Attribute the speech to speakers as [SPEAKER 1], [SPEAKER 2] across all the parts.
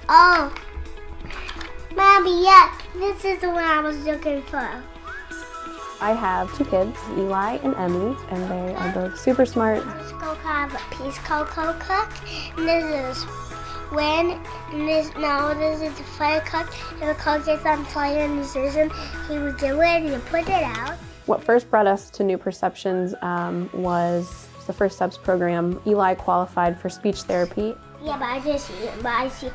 [SPEAKER 1] Oh, Mommy, yeah, this is the one I was looking for.
[SPEAKER 2] I have 2 kids, Eli and Emmy, and they are both super smart.
[SPEAKER 1] This Coke have a piece called Coke, and this is when, and this is the fire cook. If the Coke gets on fire in the system, he would do it and he'd put it out.
[SPEAKER 2] What first brought us to New Perceptions was the First Steps program. Eli qualified for speech therapy.
[SPEAKER 1] Yeah, but I see.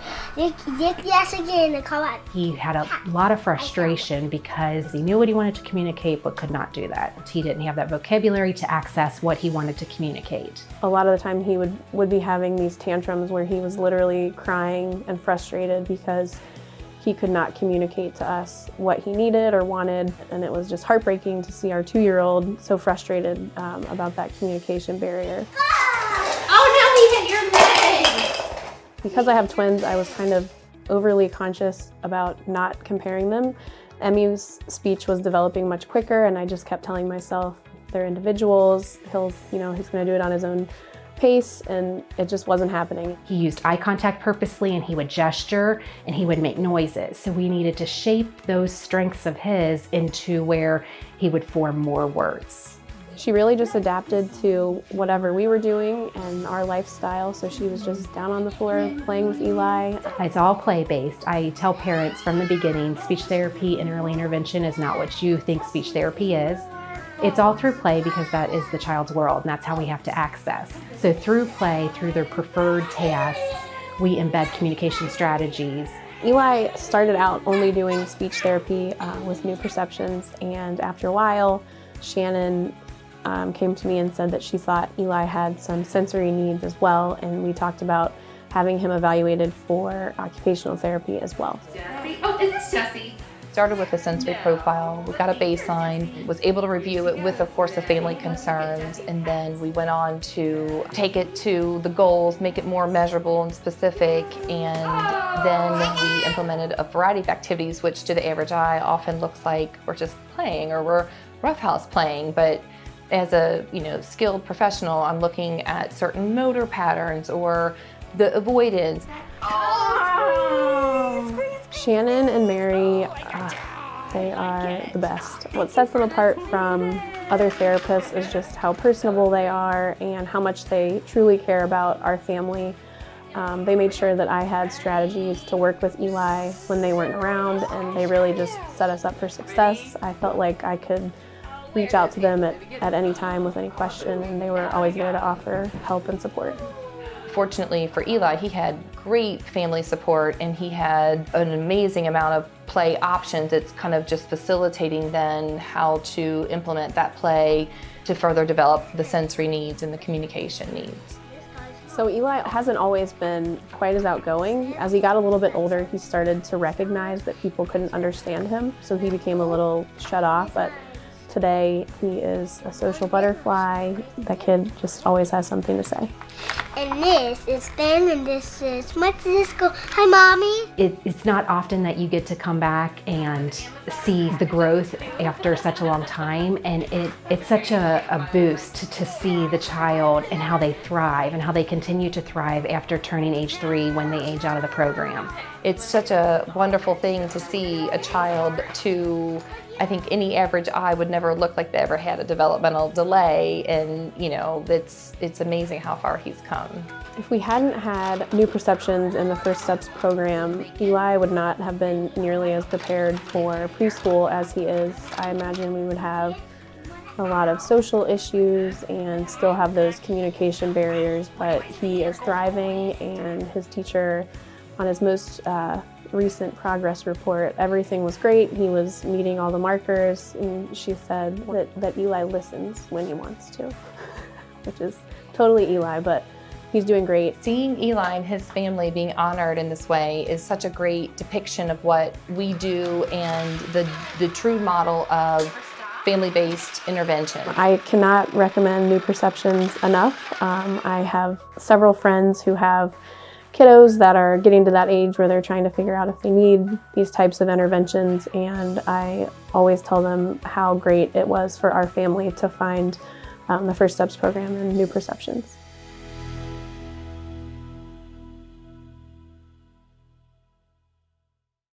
[SPEAKER 1] Yes, again, the call.
[SPEAKER 3] He had a lot of frustration because he knew what he wanted to communicate but could not do that. He didn't have that vocabulary to access what he wanted to communicate.
[SPEAKER 2] A lot of the time he would be having these tantrums where he was literally crying and frustrated because he could not communicate to us what he needed or wanted, and it was just heartbreaking to see our 2-year-old so frustrated about that communication barrier.
[SPEAKER 4] Oh no, he hit your leg!
[SPEAKER 2] Because I have twins, I was kind of overly conscious about not comparing them. Emmy's speech was developing much quicker, and I just kept telling myself they're individuals. He's going to do it on his own pace, and it just wasn't happening.
[SPEAKER 3] He used eye contact purposely, and he would gesture and he would make noises. So we needed to shape those strengths of his into where he would form more words.
[SPEAKER 2] She really just adapted to whatever we were doing and our lifestyle, so she was just down on the floor playing with Eli.
[SPEAKER 3] It's all play-based. I tell parents from the beginning, speech therapy and early intervention is not what you think speech therapy is. It's all through play because that is the child's world, and that's how we have to access. So through play, through their preferred tasks, we embed communication strategies.
[SPEAKER 2] Eli started out only doing speech therapy with New Perceptions, and after a while, Shannon came to me and said that she thought Eli had some sensory needs as well, and we talked about having him evaluated for occupational therapy as well.
[SPEAKER 4] Jesse? Oh, is this Jesse?
[SPEAKER 5] Started with a sensory profile, we got a baseline, was able to review it with, of course, the family concerns, and then we went on to take it to the goals, make it more measurable and specific, and then we implemented a variety of activities, which to the average eye often looks like we're just playing or we're roughhouse playing, but as a skilled professional, I'm looking at certain motor patterns or the avoidance.
[SPEAKER 2] Shannon and Mary, they are the best. What sets them apart from other therapists is just how personable they are and how much they truly care about our family. They made sure that I had strategies to work with Eli when they weren't around, and they really just set us up for success. I felt like I could reach out to them at any time with any question, and they were always there to offer help and support.
[SPEAKER 5] Fortunately for Eli, he had great family support and he had an amazing amount of play options. It's kind of just facilitating then how to implement that play to further develop the sensory needs and the communication needs.
[SPEAKER 2] So Eli hasn't always been quite as outgoing. As he got a little bit older, he started to recognize that people couldn't understand him, so he became a little shut off. But today, he is a social butterfly. That kid just always has something to say.
[SPEAKER 1] And this is Ben, and this is, what's this go? Hi, Mommy.
[SPEAKER 3] It's not often that you get to come back and see the growth after such a long time, and it's such a boost to see the child and how they thrive and how they continue to thrive after turning age 3 when they age out of the program.
[SPEAKER 5] It's such a wonderful thing to see a child to, I think any average eye would never look like they ever had a developmental delay, and it's amazing how far he's come.
[SPEAKER 2] If we hadn't had New Perceptions in the First Steps program, Eli would not have been nearly as prepared for preschool as he is. I imagine we would have a lot of social issues and still have those communication barriers, but he is thriving, and his teacher, on his most recent progress report, everything was great. He was meeting all the markers, and she said that Eli listens when he wants to, which is totally Eli, but he's doing great.
[SPEAKER 5] Seeing Eli and his family being honored in this way is such a great depiction of what we do and the true model of family-based intervention.
[SPEAKER 2] I cannot recommend New Perceptions enough. I have several friends who have kiddos that are getting to that age where they're trying to figure out if they need these types of interventions, and I always tell them how great it was for our family to find the First Steps program and New Perceptions.